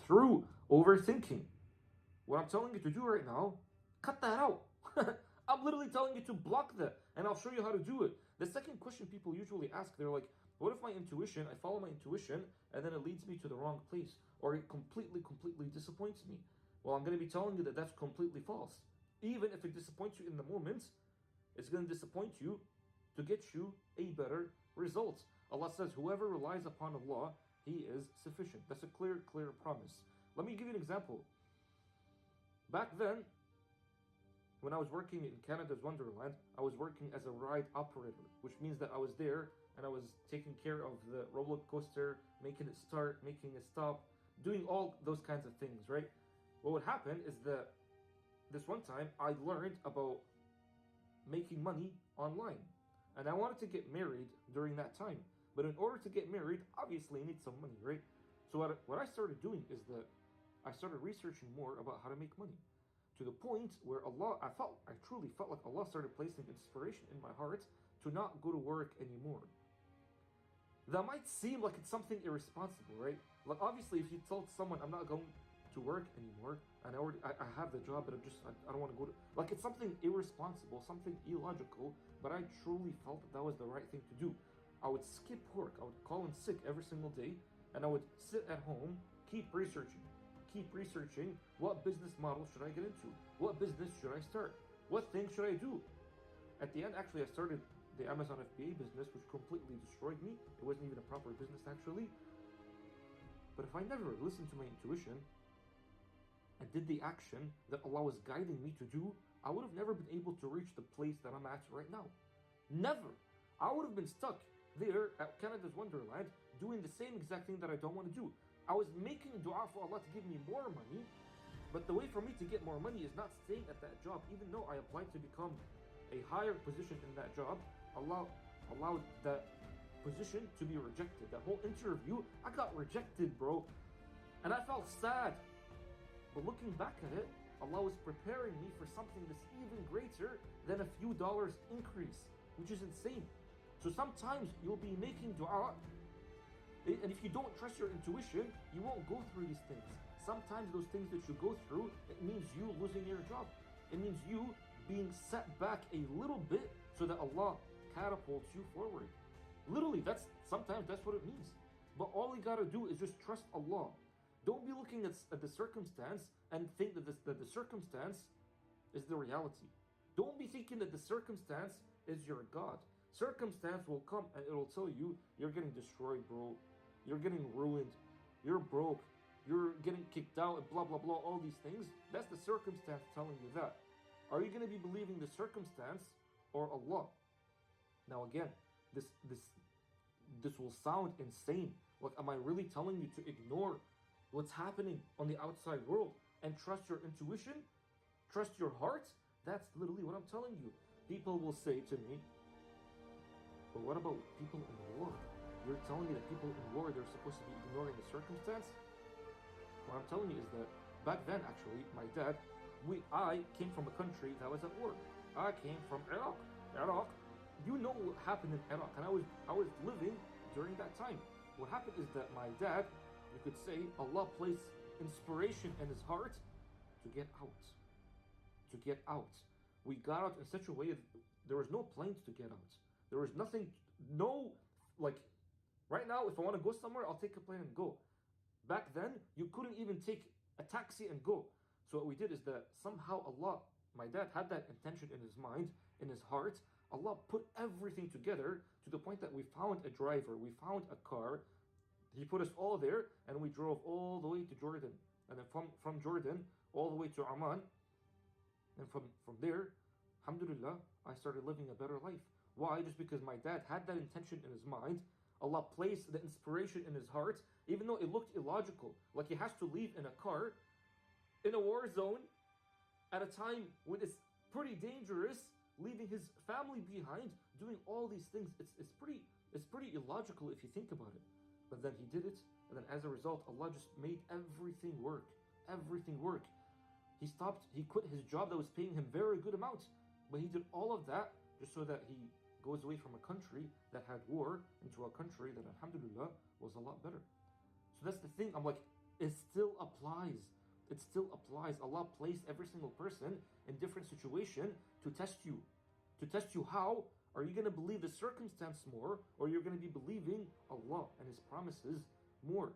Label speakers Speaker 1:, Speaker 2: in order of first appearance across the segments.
Speaker 1: through overthinking. What I'm telling you to do right now, cut that out. I'm literally telling you to block that, and I'll show you how to do it. The second question people usually ask, they're like, what if I follow my intuition, and then it leads me to the wrong place, or it completely disappoints me? Well, I'm going to be telling you that that's completely false. Even if it disappoints you in the moment, it's going to disappoint you to get you a better result. Allah says, whoever relies upon Allah, he is sufficient. That's a clear promise. Let me give you an example. Back then, when I was working in Canada's Wonderland, I was working as a ride operator, which means that I was there and I was taking care of the roller coaster, making it start, making it stop, doing all those kinds of things, right? What would happen is that this one time I learned about making money online, and I wanted to get married during that time. But in order to get married, obviously you need some money, right? So what I started doing is that I started researching more about how to make money, to the point where I truly felt like Allah started placing inspiration in my heart to not go to work anymore. That might seem like it's something irresponsible, right? Like, obviously, if you told someone I'm not going to work anymore, and I have the job, but I don't want to go to, like, it's something irresponsible, something illogical, but I truly felt that was the right thing to do. I would skip work, I would call in sick every single day, and I would sit at home, keep researching what business model should I get into, what business should I start, what things should I do. At the end, actually, I started the Amazon FBA business, which completely destroyed me. It wasn't even a proper business, actually. But if I never listened to my intuition and did the action that Allah was guiding me to do, I would have never been able to reach the place that I'm at right now. Never. I would have been stuck there at Canada's Wonderland doing the same exact thing that I don't want to do. I was making dua for Allah to give me more money, but the way for me to get more money is not staying at that job. Even though I applied to become a higher position in that job, Allah allowed that position to be rejected. That whole interview, I got rejected, bro. And I felt sad. But looking back at it, Allah was preparing me for something that's even greater than a few dollars increase, which is insane. So sometimes you'll be making dua, and if you don't trust your intuition, you won't go through these things. Sometimes those things that you go through, it means you losing your job. It means you being set back a little bit so that Allah catapults you forward. Literally, sometimes that's what it means. But all you gotta do is just trust Allah. Don't be looking at the circumstance and think that the circumstance is the reality. Don't be thinking that the circumstance is your God. Circumstance will come and it'll tell you, you're getting destroyed, bro. You're getting ruined. You're broke. You're getting kicked out, blah, blah, blah, all these things. That's the circumstance telling you that. Are you going to be believing the circumstance or Allah? Now again, this will sound insane. Like, am I really telling you to ignore what's happening on the outside world and trust your intuition? Trust your heart? That's literally what I'm telling you. People will say to me, but what about people in war? You're telling me that people in war, they're supposed to be ignoring the circumstance? What I'm telling you is that back then, actually, my dad, I came from a country that was at war. I came from Iraq. You know what happened in Iraq, and I was living during that time. What happened is that my dad, you could say, Allah placed inspiration in his heart to get out. To get out. We got out in such a way that there was no planes to get out. There was nothing, like, right now, if I want to go somewhere, I'll take a plane and go. Back then, you couldn't even take a taxi and go. So what we did is that somehow Allah, my dad had that intention in his mind, in his heart. Allah put everything together to the point that we found a driver, we found a car. He put us all there, and we drove all the way to Jordan. And then from Jordan, all the way to Oman. And from there, alhamdulillah, I started living a better life. Why? Just because my dad had that intention in his mind. Allah placed the inspiration in his heart, even though it looked illogical. Like, he has to leave in a car, in a war zone, at a time when it's pretty dangerous, leaving his family behind, doing all these things. It's pretty illogical if you think about it. But then he did it, and then as a result, Allah just made everything work. Everything work. He quit his job that was paying him very good amounts, but he did all of that just so that he goes away from a country that had war into a country that, alhamdulillah, was a lot better. So that's the thing. I'm like, it still applies. applies. It still applies. Allah placed every single person in different situation to test you. To test you how? Are you going to believe the circumstance more, or you're going to be believing Allah and His promises more?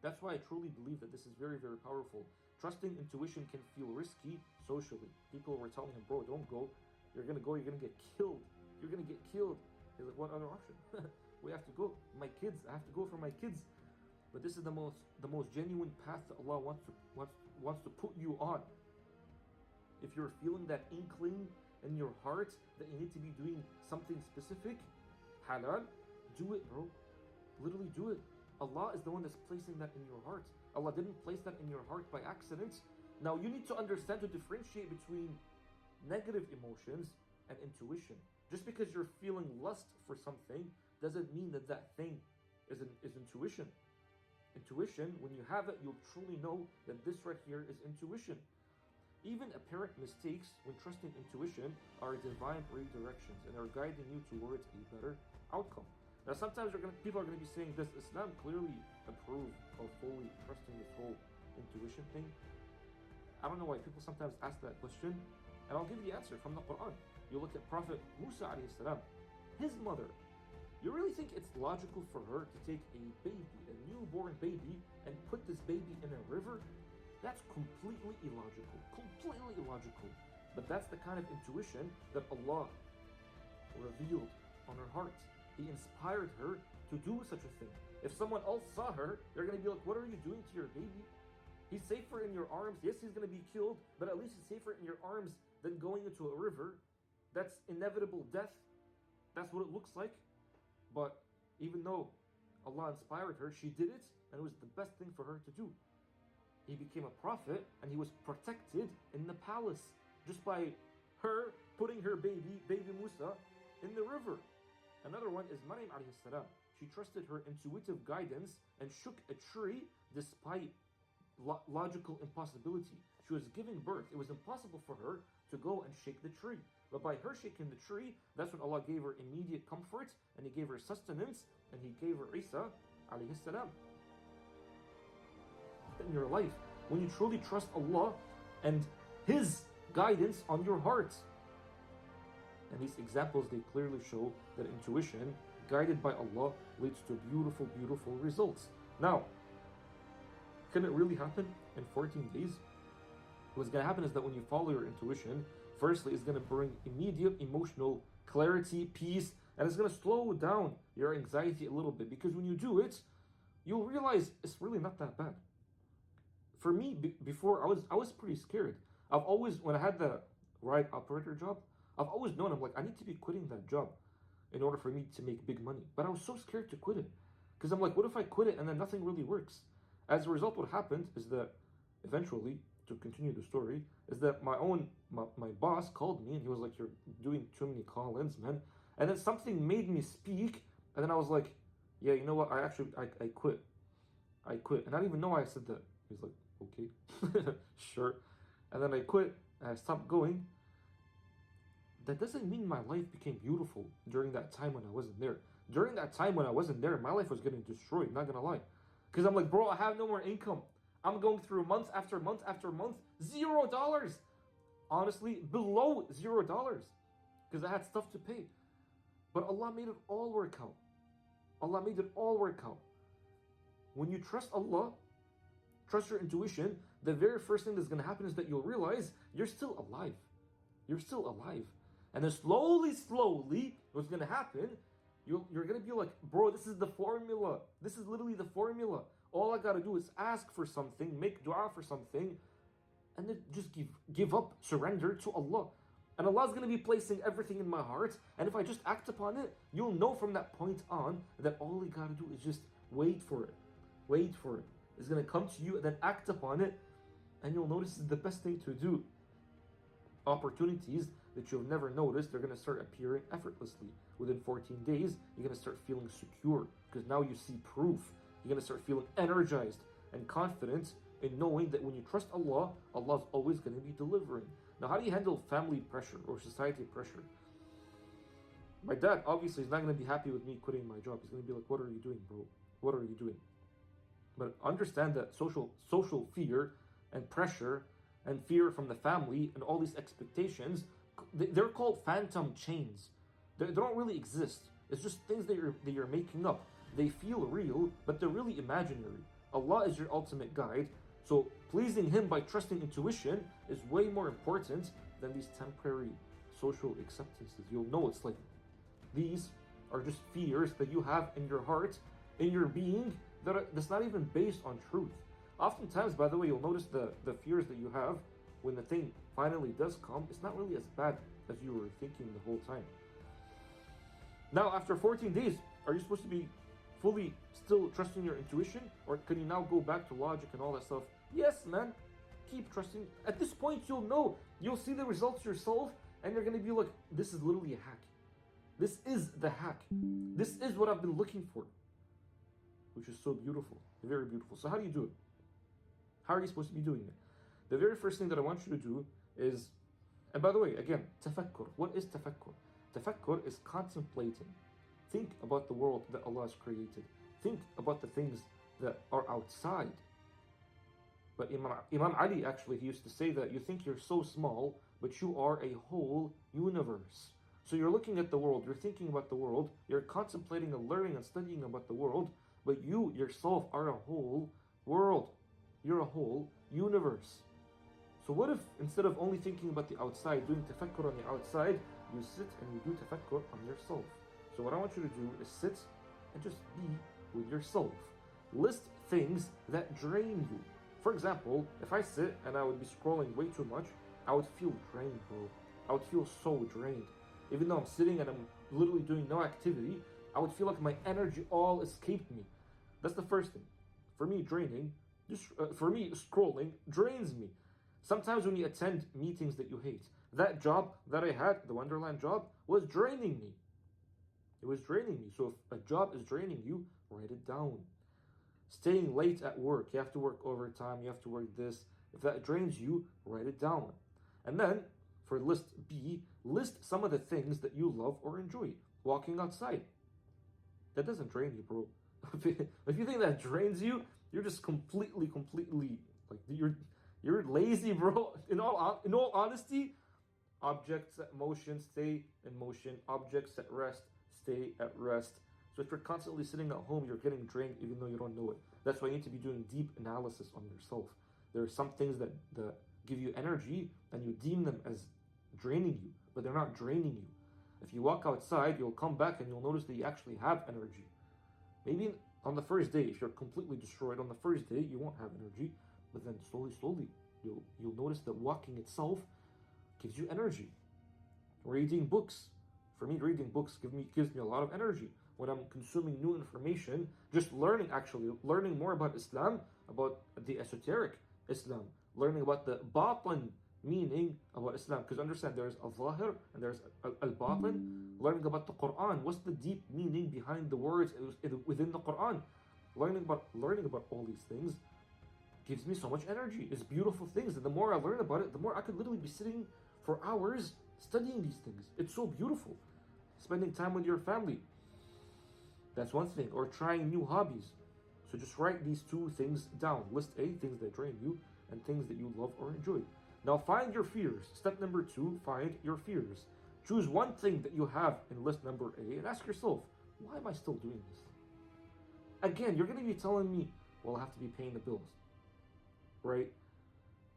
Speaker 1: That's why I truly believe that this is very, very powerful. Trusting intuition can feel risky socially. People were telling him, bro, don't go. You're going to go, you're going to get killed. You're going to get killed. He's like, what other option? We have to go. My kids, I have to go for my kids. But this is the most genuine path that Allah wants to put you on. If you're feeling that inkling in your heart that you need to be doing something specific, halal, do it, bro. Literally do it. Allah is the one that's placing that in your heart. Allah didn't place that in your heart by accident. Now you need to understand to differentiate between negative emotions and intuition. Just because you're feeling lust for something doesn't mean that that thing is intuition. Intuition, when you have it, you'll truly know that this right here is intuition. Even apparent mistakes when trusting intuition are divine redirections and are guiding you towards a better outcome. Now sometimes people are going to be saying, does Islam clearly approve of fully trusting this whole intuition thing? I don't know why people sometimes ask that question, and I'll give you the answer from the Quran. You look at Prophet Musa alayhi salam, his mother. You really think it's logical for her to take a baby, a newborn baby, and put this baby in a river? That's completely illogical. Completely illogical. But that's the kind of intuition that Allah revealed on her heart. He inspired her to do such a thing. If someone else saw her, they're going to be like, what are you doing to your baby? He's safer in your arms. Yes, he's going to be killed, but at least he's safer in your arms than going into a river. That's inevitable death. That's what it looks like. But even though Allah inspired her, she did it, and it was the best thing for her to do. He became a prophet, and he was protected in the palace just by her putting her baby Musa, in the river. Another one is Maryam alayhi salam. She trusted her intuitive guidance and shook a tree despite logical impossibility. She was giving birth. It was impossible for her to go and shake the tree. But by her shaking the tree, that's when Allah gave her immediate comfort, and He gave her sustenance, and He gave her Isa alayhi salam. In your life, when you truly trust Allah and His guidance on your heart. And these examples, they clearly show that intuition, guided by Allah, leads to beautiful, beautiful results. Now, can it really happen in 14 days? What's going to happen is that when you follow your intuition, firstly, it's going to bring immediate emotional clarity, peace, and it's going to slow down your anxiety a little bit. Because when you do it, you'll realize it's really not that bad. For me, before, I was pretty scared. I've always, when I had the ride operator job, I've always known, I'm like, I need to be quitting that job in order for me to make big money. But I was so scared to quit it. Because I'm like, what if I quit it and then nothing really works? As a result, what happened is that eventually, to continue the story, is that my boss called me and he was like, you're doing too many call-ins, man. And then something made me speak, and then I was like, yeah, you know what, I quit. I quit. And I didn't even know why I said that. He's like, okay, sure. And then I quit, and I stopped going. That doesn't mean my life became beautiful during that time when I wasn't there. During that time when I wasn't there, my life was getting destroyed, not gonna lie. Because I'm like, bro, I have no more income. I'm going through month after month after month, $0. Honestly, below $0. Because I had stuff to pay. But Allah made it all work out. Allah made it all work out. When you trust Allah, trust your intuition, the very first thing that's going to happen is that you'll realize you're still alive. You're still alive. And then slowly, what's going to happen, you're going to be like, bro, this is the formula. This is literally the formula. All I got to do is ask for something, make dua for something, and then just give up, surrender to Allah. And Allah's going to be placing everything in my heart. And if I just act upon it, you'll know from that point on that all you got to do is just wait for it. Wait for it. It's going to come to you and then act upon it. And you'll notice it's the best thing to do. Opportunities that you've never noticed, they're going to start appearing effortlessly. Within 14 days, you're going to start feeling secure because now you see proof. You're going to start feeling energized and confident in knowing that when you trust Allah, Allah's always going to be delivering. Now, how do you handle family pressure or society pressure? My dad, obviously, is not going to be happy with me quitting my job. He's going to be like, what are you doing, bro? What are you doing? But understand that social fear and pressure and fear from the family and all these expectations, they're called phantom chains. They don't really exist. It's just things that you're making up. They feel real, but they're really imaginary. Allah is your ultimate guide, so pleasing Him by trusting intuition is way more important than these temporary social acceptances. You'll know it's like these are just fears that you have in your heart, in your being, that's not even based on truth. Oftentimes, by the way, you'll notice the fears that you have when the thing finally does come, it's not really as bad as you were thinking the whole time. Now, after 14 days, are you supposed to be fully still trusting your intuition? Or can you now go back to logic and all that stuff? Yes, man. Keep trusting. At this point, you'll know. You'll see the results yourself, and you're going to be like, this is literally a hack. This is the hack. This is what I've been looking for. Which is so beautiful. Very beautiful. So how do you do it? How are you supposed to be doing it? The very first thing that I want you to do is, and by the way, again, tafakkur. What is tafakkur? Tafakkur is contemplating. Think about the world that Allah has created. Think about the things that are outside. But Imam Ali, actually, he used to say that you think you're so small, but you are a whole universe. So you're looking at the world, you're thinking about the world, you're contemplating and learning and studying about the world, but you yourself are a whole world. You're a whole universe. So what if instead of only thinking about the outside, doing tafakkur on the outside, you sit and you do tafakkur on yourself? So what I want you to do is sit and just be with yourself. List things that drain you. For example, if I sit and I would be scrolling way too much, I would feel drained, bro. I would feel so drained. Even though I'm sitting and I'm literally doing no activity, I would feel like my energy all escaped me. That's the first thing. For me, scrolling drains me. Sometimes when you attend meetings that you hate, that job that I had, the Wonderland job, was draining me. It was draining me. So if a job is draining you, write it down. Staying late at work, you have to work overtime, you have to work this. If that drains you, write it down. And then, for list B, list some of the things that you love or enjoy. Walking outside. That doesn't drain you, bro. If you think that drains you, you're just completely, like, you're lazy, bro. In all honesty, objects at motion, stay in motion. Objects at rest, stay at rest. So if you're constantly sitting at home, you're getting drained even though you don't know it. That's why you need to be doing deep analysis on yourself. There are some things that give you energy and you deem them as draining you, but they're not draining you. If you walk outside, you'll come back and you'll notice that you actually have energy. Maybe on the first day, if you're completely destroyed, on the first day, you won't have energy, but then slowly, you'll notice that walking itself gives you energy. Reading books. For me, reading books gives me a lot of energy. When I'm consuming new information, just learning more about Islam, about the esoteric Islam, learning about the batin meaning about Islam. Because understand, there's al-zahir and there's al-batin. Learning about the Quran, what's the deep meaning behind the words within the Quran? Learning about all these things gives me so much energy. It's beautiful things, and the more I learn about it, the more I could literally be sitting for hours studying these things. It's so beautiful. Spending time with your family. That's one thing. Or trying new hobbies. So just write these two things down. List A, things that drain you, and things that you love or enjoy. Now find your fears. Step number 2, find your fears. Choose one thing that you have in list number A and ask yourself, why am I still doing this? Again, you're going to be telling me, well, I have to be paying the bills. Right?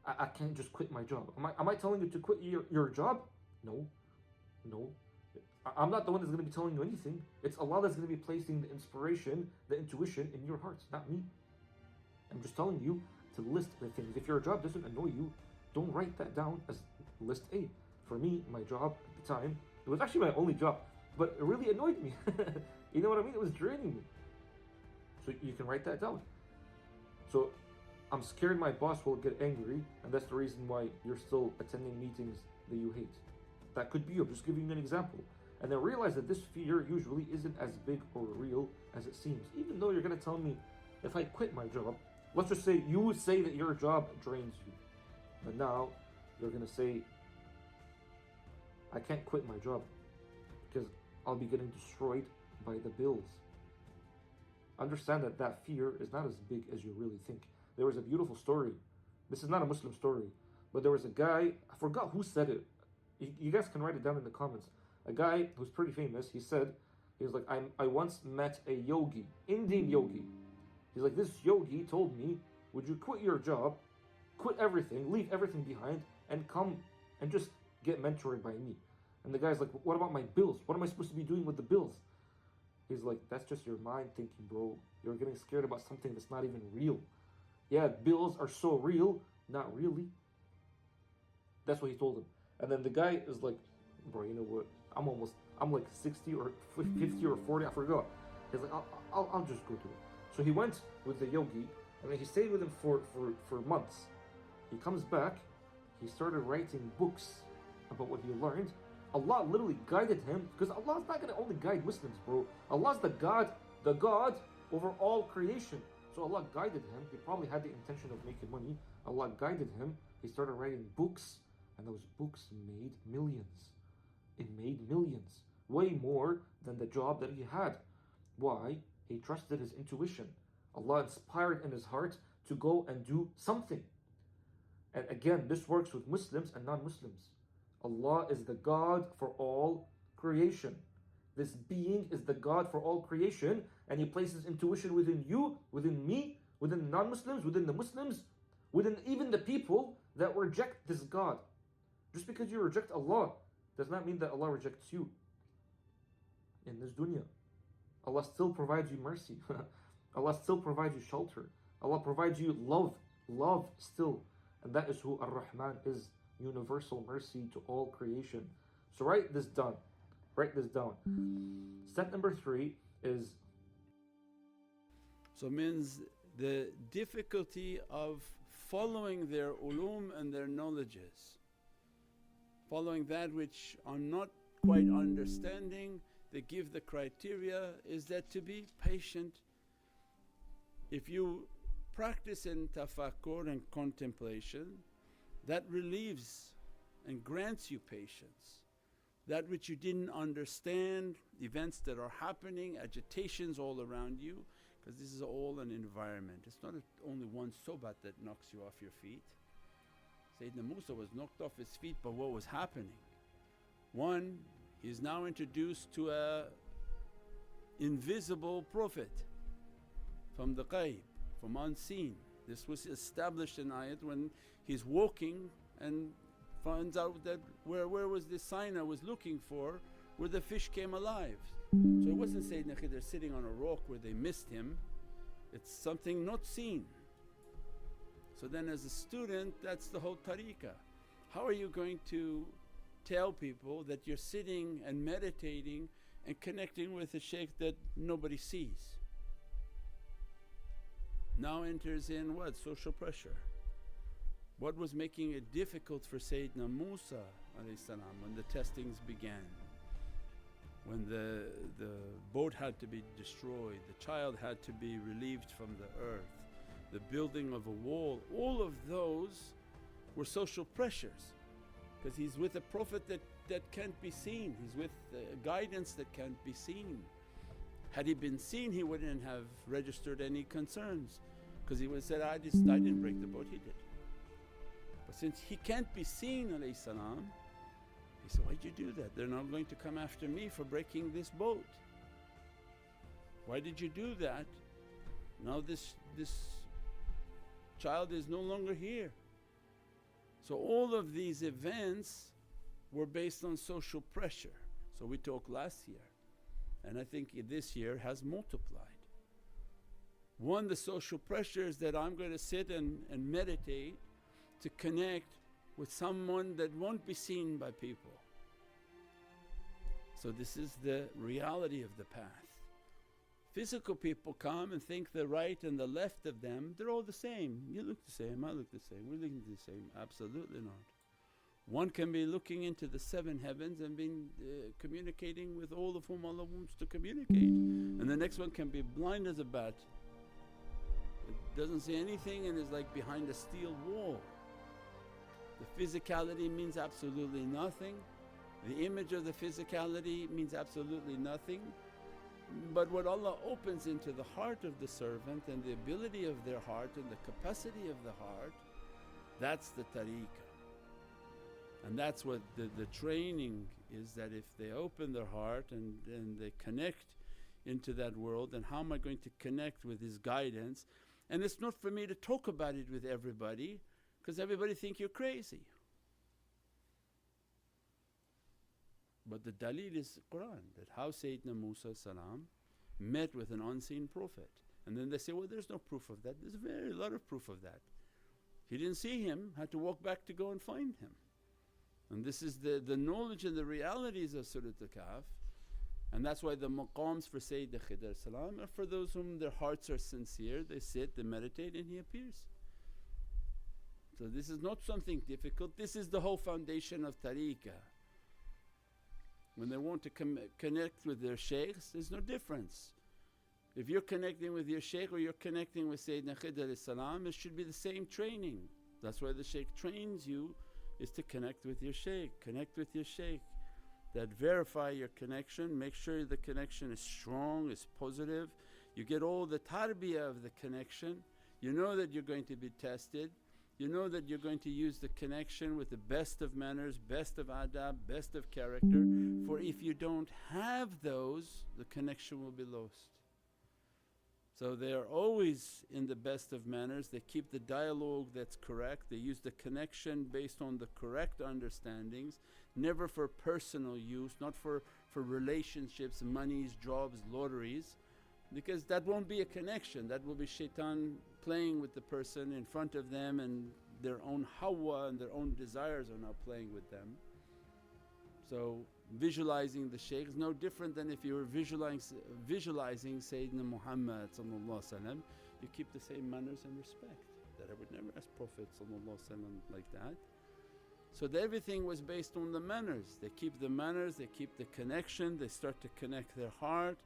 Speaker 1: I can't just quit my job. Am I telling you to quit your job? No. I'm not the one that's going to be telling you anything. It's Allah that's going to be placing the inspiration, the intuition in your hearts, not me. I'm just telling you to list the things. If your job doesn't annoy you, don't write that down as list A. For me, my job at the time, it was actually my only job, but it really annoyed me. You know what I mean? It was draining me. So you can write that down. So I'm scared my boss will get angry, and that's the reason why you're still attending meetings that you hate. That could be you. I'm just giving you an example. And then realize that this fear usually isn't as big or real as it seems. Even though you're going to tell me, if I quit my job, let's just say you would say that your job drains you. But now you're going to say, I can't quit my job because I'll be getting destroyed by the bills. understand that that fear is not as big as you really think. There was a beautiful story. This is not a Muslim story, but there was a guy, I forgot who said it. You guys can write it down in the comments. A guy who's pretty famous, he said, he was like, I once met a yogi, Indian yogi. He's like, this yogi told me, would you quit your job, quit everything, leave everything behind, and come and just get mentored by me? And the guy's like, what about my bills? What am I supposed to be doing with the bills? He's like, that's just your mind thinking, bro. You're getting scared about something that's not even real. Yeah, bills are so real. Not really. That's what he told him. And then the guy is like, bro, you know what? I'm like 60 or 50 or 40, I forgot. He's like, I'll just go do it. So he went with the yogi, and then he stayed with him for months. He comes back, he started writing books about what he learned. Allah literally guided him, because Allah is not going to only guide Muslims, bro. Allah is the God over all creation. So Allah guided him. He probably had the intention of making money. Allah guided him. He started writing books, and those books made millions. It made millions, way more than the job that he had. Why? He trusted his intuition. Allah inspired in his heart to go and do something. And again, this works with Muslims and non-Muslims. Allah is the God for all creation. This being is the God for all creation, and He places intuition within you, within me, within the non-Muslims, within the Muslims, within even the people that reject this God. Just because you reject Allah does not mean that Allah rejects you. In this dunya, Allah still provides you mercy. Allah still provides you shelter. Allah provides you love still. And that is who Ar-Rahman is, universal mercy to all creation. So write this down. Write this down. Step number 3 is...
Speaker 2: So means the difficulty of following their ulum and their knowledges, following that which are not quite understanding. They give the criteria is that to be patient. If you practice in tafakkur and contemplation, that relieves and grants you patience. That which you didn't understand, events that are happening, agitations all around you, because this is all an environment. It's not only one sobat that knocks you off your feet. Sayyidina Musa was knocked off his feet by what was happening. One, he's now introduced to a invisible prophet from the ghaib, from unseen. This was established in ayat when he's walking and finds out that where was this sign I was looking for, where the fish came alive. So it wasn't Sayyidina Khidr sitting on a rock where they missed him, it's something not seen. So then as a student, that's the whole tariqah. How are you going to tell people that you're sitting and meditating and connecting with a shaykh that nobody sees? Now enters in what? Social pressure. What was making it difficult for Sayyidina Musa when the testings began? When the boat had to be destroyed, the child had to be relieved from the earth, the building of a wall, all of those were social pressures, because he's with a prophet that can't be seen, he's with guidance that can't be seen. Had he been seen, he wouldn't have registered any concerns, because he would have said, I didn't break the boat, he did. But since he can't be seen alayhi salam, he said, why'd you do that? They're not going to come after me for breaking this boat. Why did you do that? Now this child is no longer here. So all of these events were based on social pressure. So we talked last year, and I think this year has multiplied. One, the social pressures that I'm going to sit and meditate to connect with someone that won't be seen by people. So this is the reality of the path. Physical people come and think the right and the left of them, they're all the same. You look the same, I look the same, we're looking the same. Absolutely not. One can be looking into the 7 heavens and been communicating with all of whom Allah wants to communicate, and the next one can be blind as a bat, it doesn't see anything and is like behind a steel wall. The physicality means absolutely nothing, the image of the physicality means absolutely nothing. But what Allah opens into the heart of the servant and the ability of their heart and the capacity of the heart, that's the tariqah. And that's what the training is, that if they open their heart and they connect into that world, then how am I going to connect with His guidance? And it's not for me to talk about it with everybody because everybody think you're crazy. But the dalil is Qur'an, that how Sayyidina Musa met with an unseen Prophet. And then they say, well, there's no proof of that. There's a very lot of proof of that. He didn't see him, had to walk back to go and find him. And this is the knowledge and the realities of Surat Al-Kahf. And that's why the maqams for Sayyidina Khidr are for those whom their hearts are sincere, they sit, they meditate and he appears. So this is not something difficult, this is the whole foundation of tariqah. When they want to connect with their shaykhs, there's no difference. If you're connecting with your shaykh or you're connecting with Sayyidina Khidr, it should be the same training. That's why the shaykh trains you, is to connect with your shaykh, connect with your shaykh. That verify your connection, make sure the connection is strong, is positive. You get all the tarbiyah of the connection, you know that you're going to be tested, you know that you're going to use the connection with the best of manners, best of adab, best of character. For if you don't have those, the connection will be lost. So they are always in the best of manners, they keep the dialogue that's correct, they use the connection based on the correct understandings, never for personal use, not for relationships, monies, jobs, lotteries, because that won't be a connection, that will be shaitan playing with the person in front of them, and their own hawa and their own desires are now playing with them. So visualizing the shaykh is no different than if you were visualizing Sayyidina Muhammad, you keep the same manners and respect. That I would never ask Prophet like that. So everything was based on the manners, they keep the manners, they keep the connection, they start to connect their heart.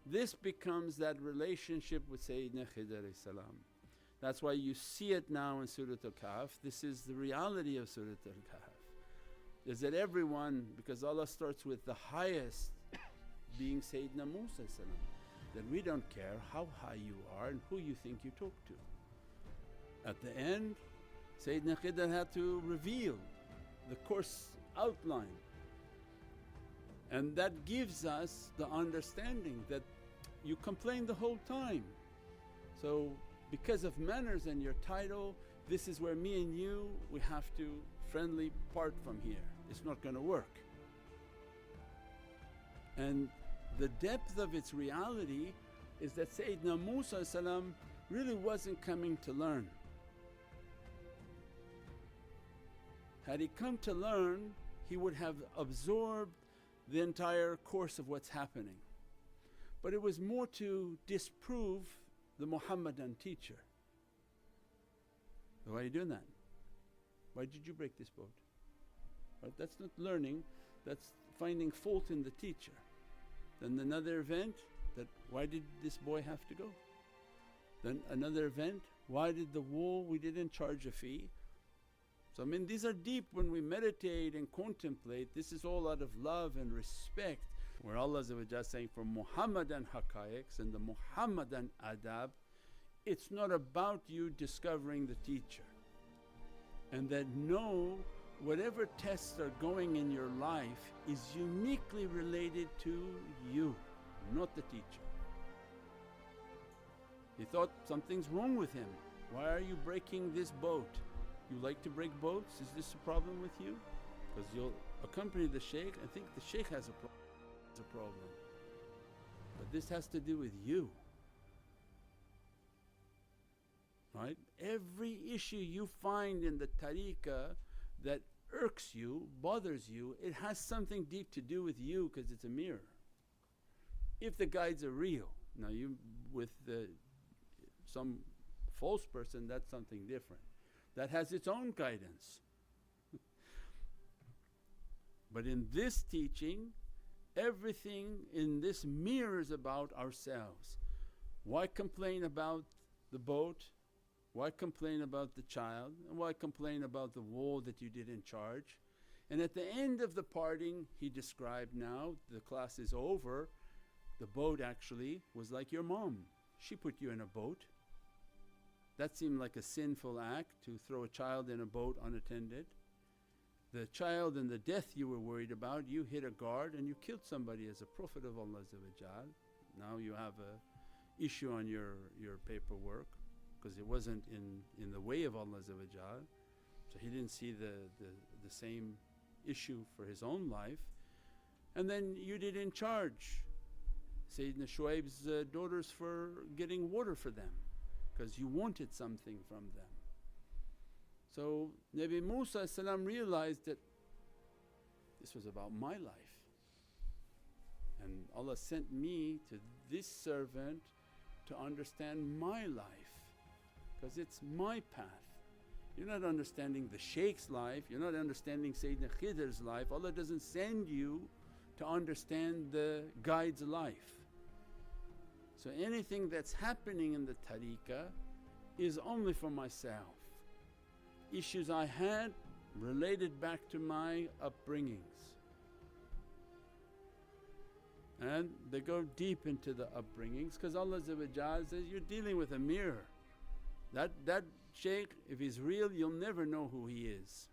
Speaker 2: This becomes that relationship with Sayyidina Khidr. That's why you see it now in Surat Al-Kahf, this is the reality of Surat Al-Kahf. Is that everyone, because Allah starts with the highest being Sayyidina Musa, that we don't care how high you are and who you think you talk to. At the end Sayyidina Khidr had to reveal the course outline, and that gives us the understanding that you complain the whole time. So because of manners and your title, this is where me and you, we have to friendly part from here, it's not going to work. And the depth of its reality is that Sayyidina Musa really wasn't coming to learn. Had he come to learn, he would have absorbed the entire course of what's happening. But it was more to disprove the Muhammadan teacher. Why are you doing that? Why did you break this boat? Right? That's not learning, that's finding fault in the teacher. Then another event, that why did this boy have to go? Then another event, why did the wall, we didn't charge a fee? So these are deep when we meditate and contemplate, this is all out of love and respect, where Allah is saying for Muhammadan haqqaiqs and the Muhammadan adab, it's not about you discovering the teacher. And that know whatever tests are going in your life is uniquely related to you, not the teacher. He thought something's wrong with him, why are you breaking this boat? You like to break boats? Is this a problem with you? Because you'll accompany the shaykh and think the shaykh has a problem. But this has to do with you, right? Every issue you find in the tariqah that irks you, bothers you, it has something deep to do with you because it's a mirror. If the guides are real, now you with some false person, that's something different. That has its own guidance. But in this teaching, everything in this mirrors about ourselves. Why complain about the boat? Why complain about the child? And why complain about the wall that you didn't charge? And at the end of the parting, he described, now the class is over, The boat actually was like your mom, she put you in a boat. That seemed like a sinful act to throw a child in a boat unattended. The child and the death you were worried about, you hit a guard and you killed somebody as a Prophet of Allah. Now you have a issue on your paperwork because it wasn't in the way of Allah. So he didn't see the same issue for his own life. And then you didn't charge Sayyidina Shuaib's daughters for getting water for them because you wanted something from them. So Nabi Musa realized that this was about my life, and Allah sent me to this servant to understand my life because it's my path. You're not understanding the Shaykh's life, you're not understanding Sayyidina Khidr's life. Allah doesn't send you to understand the guide's life. So anything that's happening in the tariqah is only for myself. Issues I had related back to my upbringings, and they go deep into the upbringings because Allah says, you're dealing with a mirror. That shaykh, if he's real, you'll never know who he is.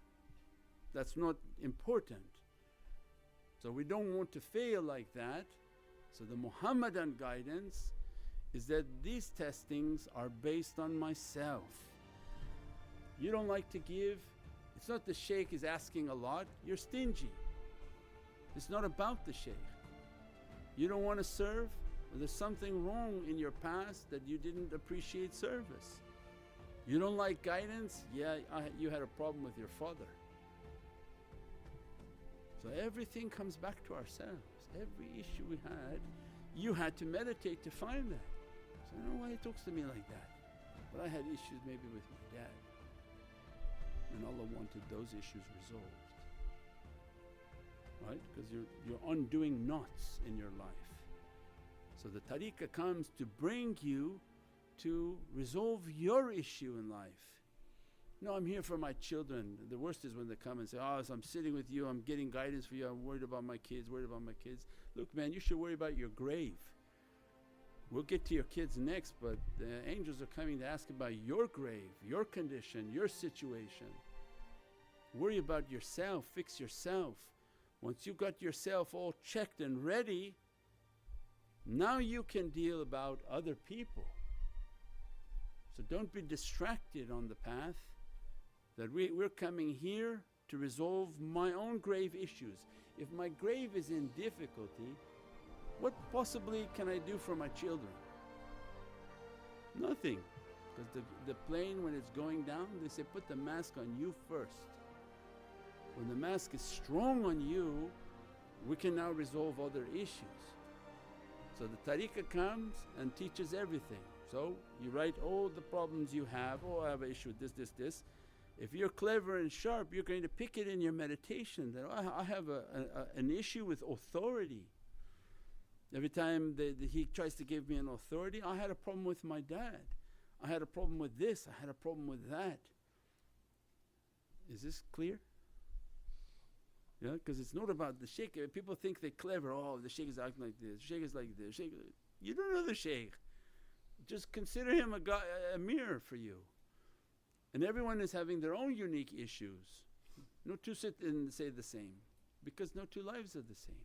Speaker 2: That's not important. So we don't want to fail like that. So the Muhammadan guidance is that these testings are based on myself. You don't like to give, it's not the shaykh is asking a lot, you're stingy. It's not about the shaykh. You don't want to serve, or there's something wrong in your past that you didn't appreciate service. You don't like guidance, you had a problem with your father. So everything comes back to ourselves. Every issue we had, you had to meditate to find that. So I don't know why he talks to me like that. But I had issues maybe with my dad, and Allah wanted those issues resolved, right? Because you're undoing knots in your life. So the tariqah comes to bring you to resolve your issue in life. No, I'm here for my children. The worst is when they come and say, oh, so I'm sitting with you, I'm getting guidance for you, I'm worried about my kids, worried about my kids. Look man, you should worry about your grave. We'll get to your kids next, but the angels are coming to ask about your grave, your condition, your situation. Worry about yourself, fix yourself. Once you've got yourself all checked and ready, now you can deal about other people. So don't be distracted on the path that we're coming here to resolve my own grave issues. If my grave is in difficulty, what possibly can I do for my children? Nothing. Because the plane when it's going down, they say put the mask on you first. When the mask is strong on you, we can now resolve other issues. So the tariqah comes and teaches everything. So you write all the problems you have, oh I have an issue with this. If you're clever and sharp, you're going to pick it in your meditation that I have an issue with authority. Every time he tries to give me an authority, I had a problem with my dad, I had a problem with this, I had a problem with that. Is this clear? Yeah, because it's not about the shaykh. People think they're clever, oh the shaykh is acting like this, shaykh is like this, shaykh. You don't know the shaykh. Just consider him a mirror for you. And everyone is having their own unique issues. No two sit and say the same, because no two lives are the same.